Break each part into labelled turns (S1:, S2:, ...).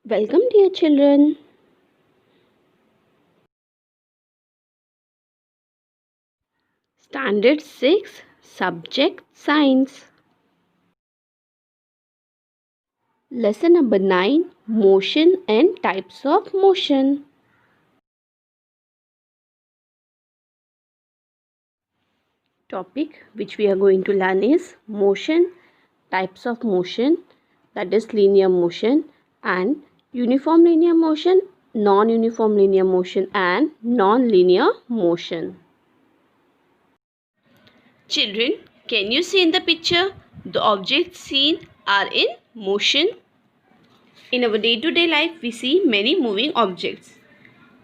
S1: Welcome, dear children. Standard 6, Subject Science. Lesson number 9, Motion and Types of Motion. Topic which we are going to learn is motion, types of motion, that is linear motion, and uniform linear motion, non-uniform linear motion, and non-linear motion. Children, can you see in the picture? The objects seen are in motion. In our day-to-day life, we see many moving objects.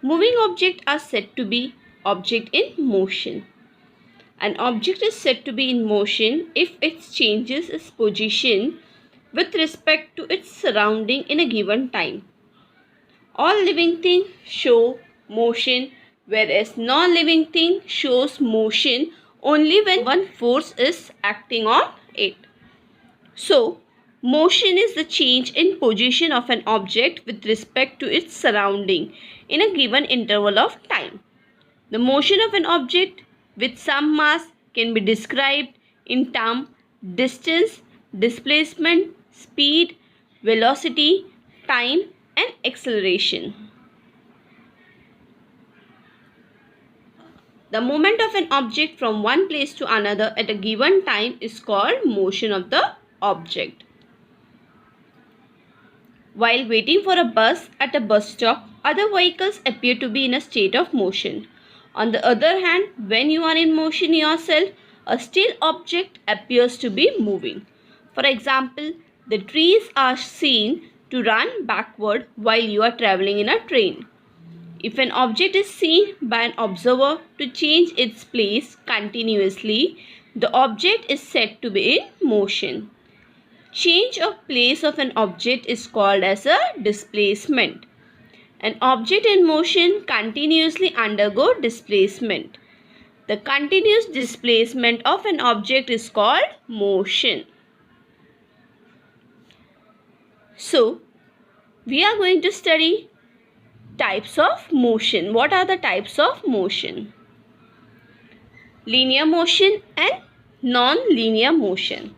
S1: Moving objects are said to be object in motion. An object is said to be in motion if it changes its position with respect to its surrounding in a given time. All living things show motion, whereas non-living thing shows motion only when one force is acting on it. So, motion is the change in position of an object with respect to its surrounding in a given interval of time. The motion of an object with some mass can be described in terms distance, displacement, speed, velocity, time, and acceleration. The movement of an object from one place to another at a given time is called motion of the object. While waiting for a bus at a bus stop, other vehicles appear to be in a state of motion. On the other hand, when you are in motion yourself, a still object appears to be moving. For example, the trees are seen to run backward while you are traveling in a train. If an object is seen by an observer to change its place continuously, the object is said to be in motion. Change of place of an object is called as a displacement. An object in motion continuously undergo displacement. The continuous displacement of an object is called motion. So, we are going to study types of motion. What are the types of motion? Linear motion and non-linear motion.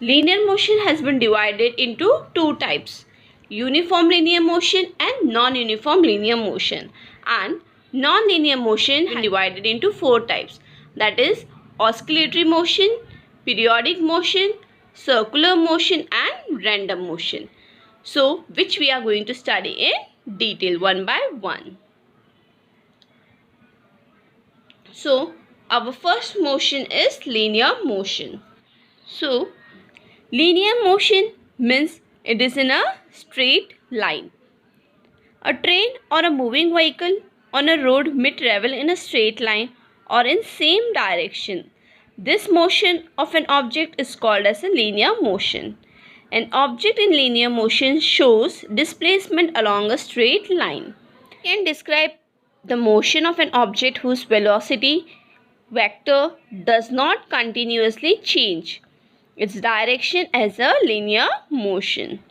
S1: Linear motion has been divided into two types, uniform linear motion and non-uniform linear motion. And non-linear motion is divided into four types, that is oscillatory motion, periodic motion, circular motion, and random motion. So, which we are going to study in detail one by one. So, our first motion is linear motion. So, linear motion means it is in a straight line. A train or a moving vehicle on a road may travel in a straight line or in same direction. This motion of an object is called as a linear motion. An object in linear motion shows displacement along a straight line. We can describe the motion of an object whose velocity vector does not continuously change its direction as a linear motion.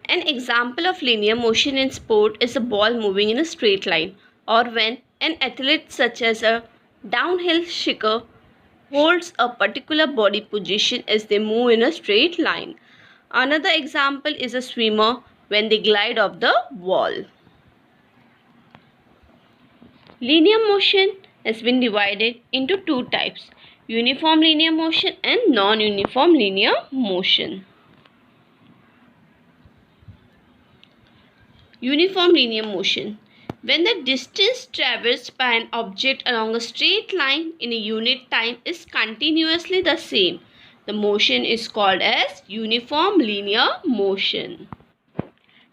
S1: An example of linear motion in sport is a ball moving in a straight line, or when an athlete such as a downhill skier holds a particular body position as they move in a straight line. Another example is a swimmer when they glide off the wall. Linear motion has been divided into two types, uniform linear motion and non-uniform linear motion. Uniform linear motion. When the distance traversed by an object along a straight line in a unit time is continuously the same, the motion is called as uniform linear motion.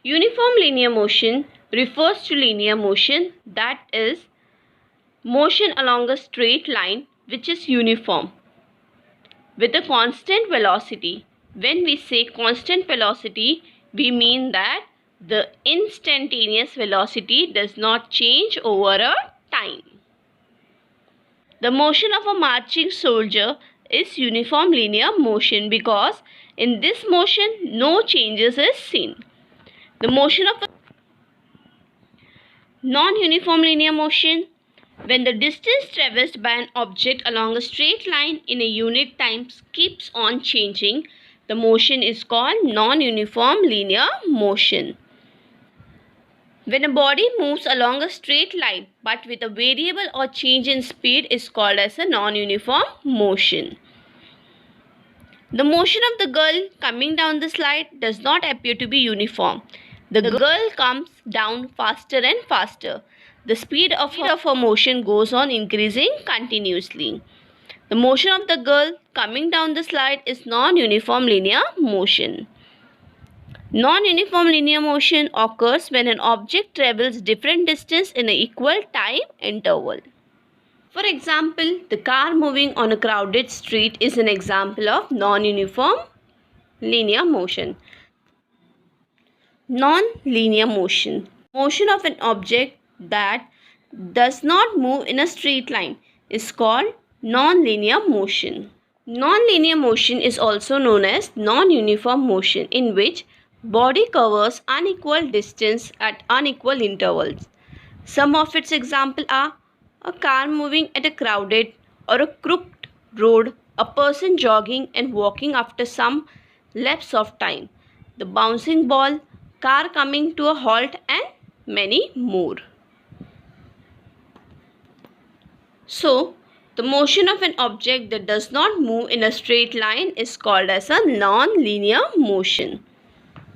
S1: Uniform linear motion refers to linear motion, that is, motion along a straight line which is uniform with a constant velocity. When we say constant velocity, we mean that the instantaneous velocity does not change over a time. The motion of a marching soldier is uniform linear motion because in this motion no changes is seen. The motion of a non-uniform linear motion, when the distance traversed by an object along a straight line in a unit time keeps on changing, the motion is called non-uniform linear motion. When a body moves along a straight line but with a variable or change in speed is called as a non-uniform motion. The motion of the girl coming down the slide does not appear to be uniform. The girl comes down faster and faster. The speed of her motion goes on increasing continuously. The motion of the girl coming down the slide is non-uniform linear motion. Non-uniform linear motion occurs when an object travels different distance in an equal time interval. For example, the car moving on a crowded street is an example of non-uniform linear motion. Non-linear motion. Motion of an object that does not move in a straight line is called non-linear motion. Non-linear motion is also known as non-uniform motion, in which body covers unequal distance at unequal intervals. Some of its examples are a car moving at a crowded or a crooked road, a person jogging and walking after some lapse of time, the bouncing ball, car coming to a halt, and many more. So, the motion of an object that does not move in a straight line is called as a non-linear motion.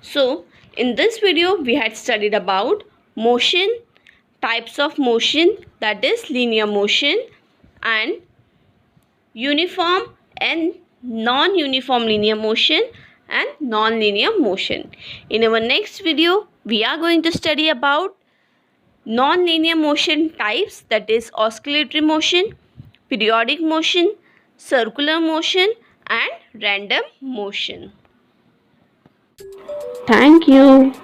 S1: So, in this video we had studied about motion, types of motion, that is linear motion, and uniform and non-uniform linear motion and non-linear motion. In our next video we are going to study about non-linear motion types, that is oscillatory motion, periodic motion, circular motion, and random motion. Thank you.